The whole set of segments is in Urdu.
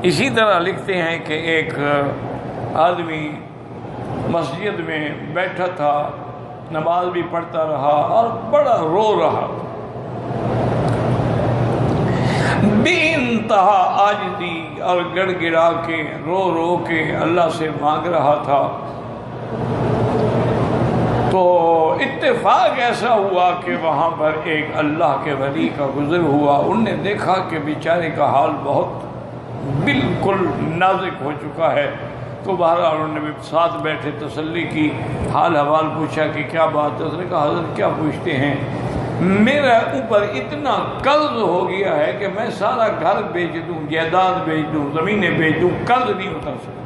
اسی طرح لکھتے ہیں کہ ایک آدمی مسجد میں بیٹھا تھا، نماز بھی پڑھتا رہا اور بڑا رو رہا، بے انتہا عاجزی اور گڑ گڑا کے رو رو کے اللہ سے مانگ رہا تھا۔ تو اتفاق ایسا ہوا کہ وہاں پر ایک اللہ کے ولی کا گزر ہوا، ان نے دیکھا کہ بیچارے کا حال بہت بالکل نازک ہو چکا ہے، تو بہرحال انہوں نے بھی ساتھ بیٹھے تسلی کی، حال حوال پوچھا کہ کیا بات ہے۔ اس نے کہا حضرت کیا پوچھتے ہیں، میرے اوپر اتنا قرض ہو گیا ہے کہ میں سارا گھر بیچ دوں، جائیداد بیچ دوں، زمینیں بیچ دوں، قرض نہیں اتر سکتا،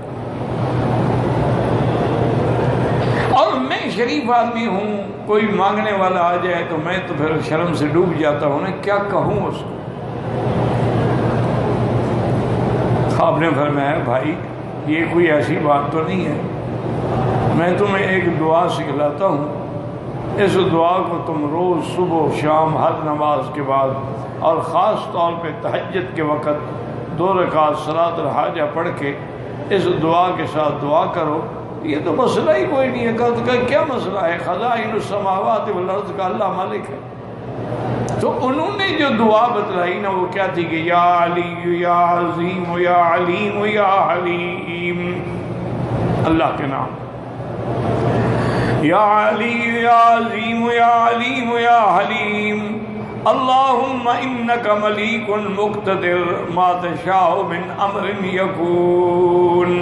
اور میں شریف آدمی ہوں، کوئی مانگنے والا آ جائے تو میں تو پھر شرم سے ڈوب جاتا ہوں نا، کیا کہوں اس کو۔ آپ نے فرمایا بھائی یہ کوئی ایسی بات تو نہیں ہے، میں تمہیں ایک دعا سکھلاتا ہوں، اس دعا کو تم روز صبح و شام ہر نماز کے بعد اور خاص طور پہ تہجد کے وقت 2 رکعت صلاۃ الحاجہ پڑھ کے اس دعا کے ساتھ دعا کرو، یہ تو مسئلہ ہی کوئی نہیں ہے۔ کہا کیا مسئلہ ہے، خزائن السماوات والارض کا اللہ مالک ہے۔ تو انہوں نے جو دعا بتلائی نا وہ کیا تھی کہ یا علی یا عظیم یا علیم یا حلیم، اللہ کے نام، یا علی یا عظیم یا علیم یا حلیم، اللہم انکا ملیک مقتدر ما تشاء من امر یکون،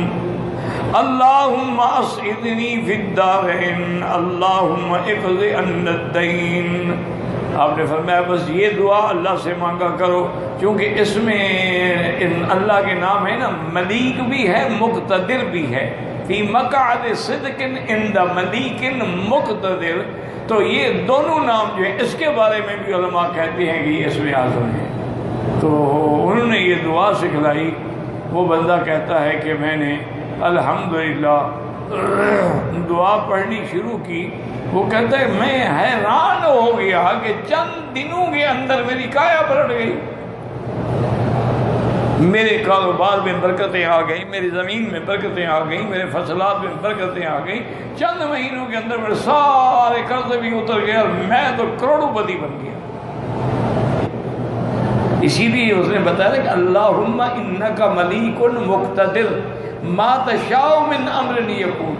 اللہم اسعدنی فی الدارین، اللہم اقض عن الدین۔ آپ نے فرمایا بس یہ دعا اللہ سے مانگا کرو، کیونکہ اس میں اللہ کے نام ہے نا، ملیک بھی ہے مقتدر بھی ہے، فی مقعد صدق عند ملیک مقتدر، تو یہ دونوں نام جو ہیں اس کے بارے میں بھی علماء کہتے ہیں کہ یہ اسم اعظم ہے۔ تو انہوں نے یہ دعا سکھلائی، وہ بندہ کہتا ہے کہ میں نے الحمدللہ دعا پڑھنی شروع کی، وہ کہتا ہے میں حیران ہو گیا کہ چند دنوں کے اندر میری کایا پلٹ گئی، میرے کاروبار میں برکتیں آ گئیں، میری زمین میں برکتیں آ گئیں، میرے فصلات میں برکتیں آ گئیں، چند مہینوں کے اندر میرے سارے قرض بھی اتر گئے اور میں تو کروڑوں پتی بن گیا۔ اسی لیے اس نے بتایا کہ اللہم انکا ملیک مقتدر ما تشاء من امر یکون،